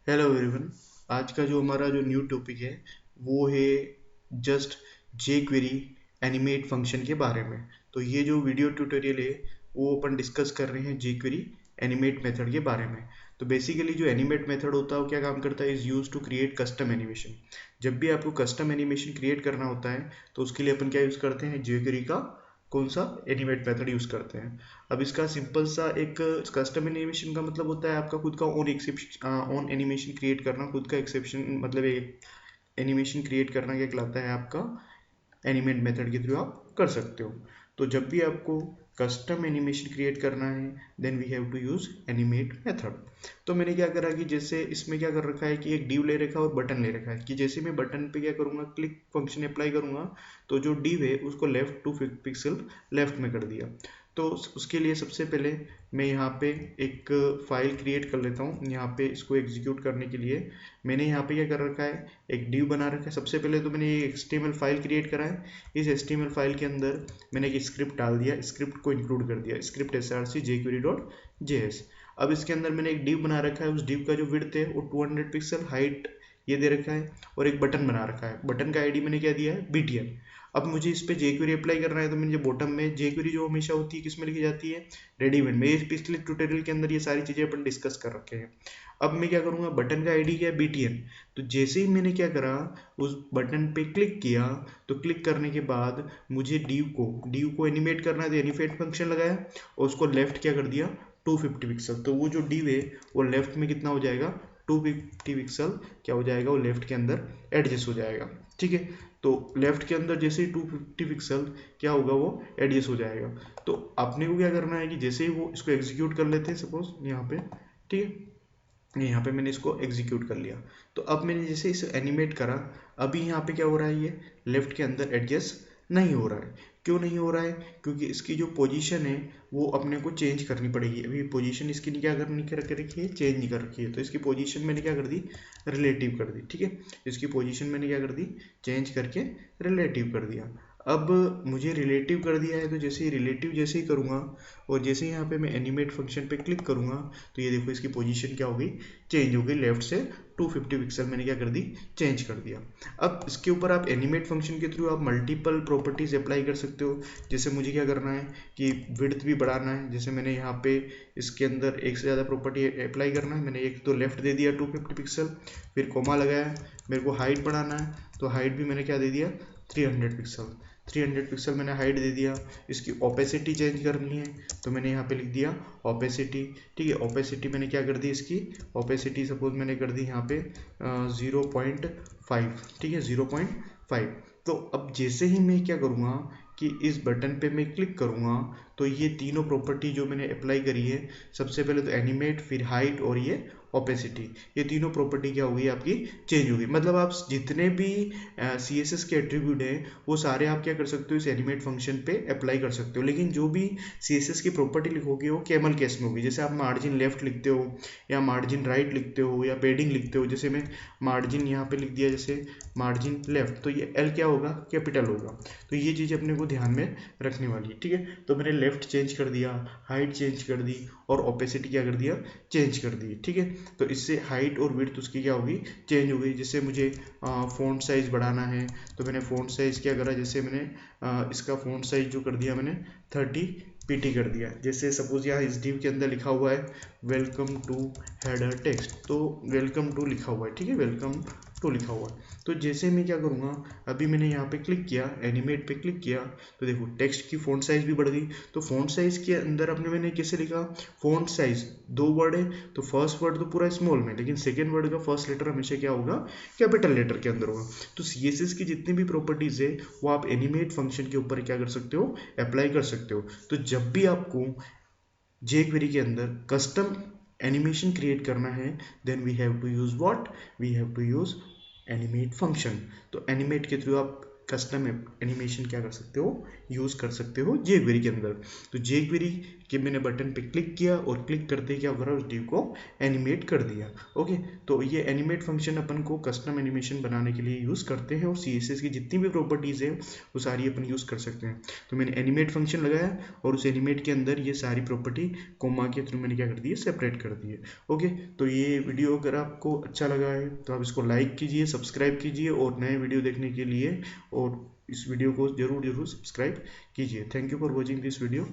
Hello everyone. आज का जो हमारा जो न्यू टॉपिक है वो है जस्ट jQuery एनिमेट फंक्शन के बारे में। तो ये जो वीडियो ट्यूटोरियल है वो अपन डिस्कस कर रहे हैं jQuery एनिमेट मेथड के बारे में। तो बेसिकली जो एनिमेट मेथड होता है वो क्या काम करता है, is use to create custom animation. जब भी आपको कस्टम एनिमेशन क्रिएट करना होता है तो उसके लिए अपन क्या यूज़ करते हैं, jQuery का कौन सा एनिमेट मेथड यूज़ करते हैं। अब इसका सिंपल सा एक कस्टम एनिमेशन का मतलब होता है आपका खुद का ओन एनिमेशन क्रिएट करना, खुद का एक्सेप्शन मतलब एक एनिमेशन क्रिएट करना क्या कहलाता है आपका एनिमेट मेथड के थ्रू आप कर सकते हो। तो जब भी आपको कस्टम एनिमेशन क्रिएट करना है then we have to use animate method. तो मैंने क्या करा कि जैसे इसमें क्या कर रखा है कि एक डिव ले रखा है और बटन ले रखा है कि जैसे मैं बटन पे क्या करूँगा, क्लिक फंक्शन अप्लाई करूँगा तो जो डिव है उसको लेफ्ट 2 पिक्सल लेफ्ट में कर दिया। तो उसके लिए सबसे पहले मैं यहाँ पे एक फाइल क्रिएट कर लेता हूँ। यहाँ पे इसको एग्जीक्यूट करने के लिए मैंने यहाँ पे क्या कर रखा है, एक डिव बना रखा है। सबसे पहले तो मैंने ये HTML फाइल क्रिएट करा है। इस HTML फाइल के अंदर मैंने एक स्क्रिप्ट डाल दिया, स्क्रिप्ट को इंक्लूड कर दिया, स्क्रिप्ट src jQuery.js। अब इसके अंदर मैंने एक डिव बना रखा है, उस डिव का जो विड्थ है वो 200 पिक्सल, हाइट ये दे रखा है और एक बटन बना रखा है। बटन का आईडी मैंने क्या दिया है, BTN। अब मुझे इस पे jQuery अप्लाई करना है तो मुझे बॉटम में jQuery जो हमेशा होती है किस में लिखी जाती है, रेडीमेड में। ये पिछले ट्यूटोरियल के अंदर ये सारी चीज़ें अपन डिस्कस कर रखे हैं। अब मैं क्या करूँगा, बटन का आईडी क्या है, BTN। तो जैसे ही मैंने क्या करा, उस बटन पे क्लिक किया तो क्लिक करने के बाद मुझे डिव को एनिमेट करना है तो एनिमेट फंक्शन लगाया और उसको लेफ्ट क्या कर दिया, 250 पिक्सल। तो वो जो डिव है वो लेफ्ट में कितना हो जाएगा, 250 पिक्सल क्या हो जाएगा, वो लेफ्ट के अंदर एडजस्ट हो जाएगा। ठीक है, तो लेफ्ट के अंदर जैसे ही 250 पिक्सल क्या होगा, वो एडजस्ट हो जाएगा। तो आपने को क्या करना है कि जैसे ही वो इसको एग्जीक्यूट कर लेते हैं सपोज यहाँ पे, ठीक है, यहाँ पे मैंने इसको एग्जीक्यूट कर लिया। तो अब मैंने जैसे इसे एनिमेट करा, अभी यहाँ पे क्या हो रहा है, ये लेफ्ट के अंदर एडजस्ट नहीं हो रहा है। क्यों नहीं हो रहा है, क्योंकि इसकी जो पोजीशन है वो अपने को चेंज करनी पड़ेगी। अभी पोजीशन इसकी नहीं क्या करनी कर रखी है, चेंज नहीं कर रखी है। तो इसकी पोजीशन मैंने क्या कर दी, रिलेटिव कर दी। ठीक है, इसकी पोजीशन मैंने क्या कर दी, चेंज करके रिलेटिव कर दिया। अब मुझे रिलेटिव कर दिया है तो जैसे ही रिलेटिव जैसे ही करूँगा और जैसे ही यहाँ पे मैं एनिमेट फंक्शन पे क्लिक करूँगा तो ये देखो इसकी पोजीशन क्या हो गई, चेंज हो गई। लेफ्ट से 250 पिक्सल मैंने क्या कर दी, चेंज कर दिया। अब इसके ऊपर आप एनिमेट फंक्शन के थ्रू आप मल्टीपल प्रॉपर्टीज अप्लाई कर सकते हो। जैसे मुझे क्या करना है कि विड्थ भी बढ़ाना है, जैसे मैंने यहाँ पे इसके अंदर एक से ज़्यादा प्रॉपर्टी अप्लाई करना है। मैंने एक तो लेफ्ट दे दिया 250 पिक्सल, फिर कोमा लगाया। मेरे को हाइट बढ़ाना है तो हाइट भी मैंने क्या दे दिया, 300 पिक्सल। 300 पिक्सल मैंने हाइट दे दिया। इसकी ओपेसिटी चेंज करनी है तो मैंने यहाँ पे लिख दिया ओपेसिटी। ठीक है, ओपेसिटी मैंने क्या कर दी, इसकी ओपेसिटी सपोज मैंने कर दी यहाँ पे 0.5। ठीक है, 0.5। तो अब जैसे ही मैं क्या करूँगा कि इस बटन पे मैं क्लिक करूँगा तो ये तीनों प्रॉपर्टी जो मैंने अप्लाई करी है, सबसे पहले तो एनिमेट, फिर हाइट और ये ओपेसिटी, ये तीनों प्रॉपर्टी क्या होगी आपकी, चेंज होगी। मतलब आप जितने भी CSS के एट्रीब्यूट हैं वो सारे आप क्या कर सकते हो, इस एनिमेट फंक्शन पे अप्लाई कर सकते हो। लेकिन जो भी CSS की प्रॉपर्टी लिखोगे वो कैमल केस में होगी। जैसे आप मार्जिन लेफ्ट लिखते हो या मार्जिन राइट लिखते हो या पेडिंग लिखते हो, जैसे मैं मार्जिन यहाँ पे लिख दिया जैसे मार्जिन लेफ्ट, तो ये L क्या होगा, कैपिटल होगा। तो ये चीज़ अपने को ध्यान में रखने वाली है। ठीक है, तो मैंने लेफ्ट चेंज कर दिया, हाइट चेंज कर दी और ओपेसिटी क्या कर दिया, चेंज कर दी। ठीक है, तो इससे हाइट और विड्थ उसकी क्या होगी, चेंज हो गई। जैसे मुझे फ़ॉन्ट साइज़ बढ़ाना है तो मैंने फ़ॉन्ट साइज़ क्या करा, जैसे मैंने इसका फ़ॉन्ट साइज़ जो कर दिया मैंने 30 PT कर दिया। जैसे सपोज यहाँ इस डिव के अंदर लिखा हुआ है वेलकम टू हेडर टेक्स्ट, तो वेलकम टू लिखा हुआ है। ठीक है, वेलकम टू लिखा हुआ है। तो जैसे मैं क्या करूँगा, अभी मैंने यहाँ पे क्लिक किया, एनिमेट पे क्लिक किया तो देखो टेक्स्ट की फ़ॉन्ट साइज़ भी बढ़ गई। तो फ़ॉन्ट साइज़ के अंदर अपने मैंने कैसे लिखा, फ़ॉन्ट साइज़ 2 वर्ड है तो फर्स्ट वर्ड तो पूरा स्मॉल में, लेकिन सेकेंड वर्ड का फर्स्ट लेटर हमेशा क्या होगा, कैपिटल लेटर के अंदर होगा। तो CSS की जितनी भी प्रॉपर्टीज़ है वो आप एनिमेट फंक्शन के ऊपर क्या कर सकते हो, अप्लाई कर सकते हो। तो जब भी आपको jQuery के अंदर कस्टम एनिमेशन क्रिएट करना है then we have to use what, we have to use animate function. तो एनिमेट के थ्रू आप कस्टम एनिमेशन क्या कर सकते हो, यूज़ कर सकते हो jQuery के अंदर। तो jQuery कि मैंने बटन पे क्लिक किया और क्लिक करते ही क्या हो रहा है, उस div को एनिमेट कर दिया। ओके, तो ये एनिमेट फंक्शन अपन को कस्टम एनिमेशन बनाने के लिए यूज़ करते हैं और CSS की जितनी भी प्रॉपर्टीज़ है वो सारी अपन यूज़ कर सकते हैं। तो मैंने एनिमेट फंक्शन लगाया और उस एनिमेट के अंदर ये सारी प्रॉपर्टी कोमा के थ्रू मैंने क्या कर दी है, सेपरेट कर दी है। ओके, तो ये वीडियो अगर आपको अच्छा लगा है तो आप इसको लाइक कीजिए, सब्सक्राइब कीजिए और नए वीडियो देखने के लिए और इस वीडियो को जरूर सब्सक्राइब कीजिए। Thank you for watching this video.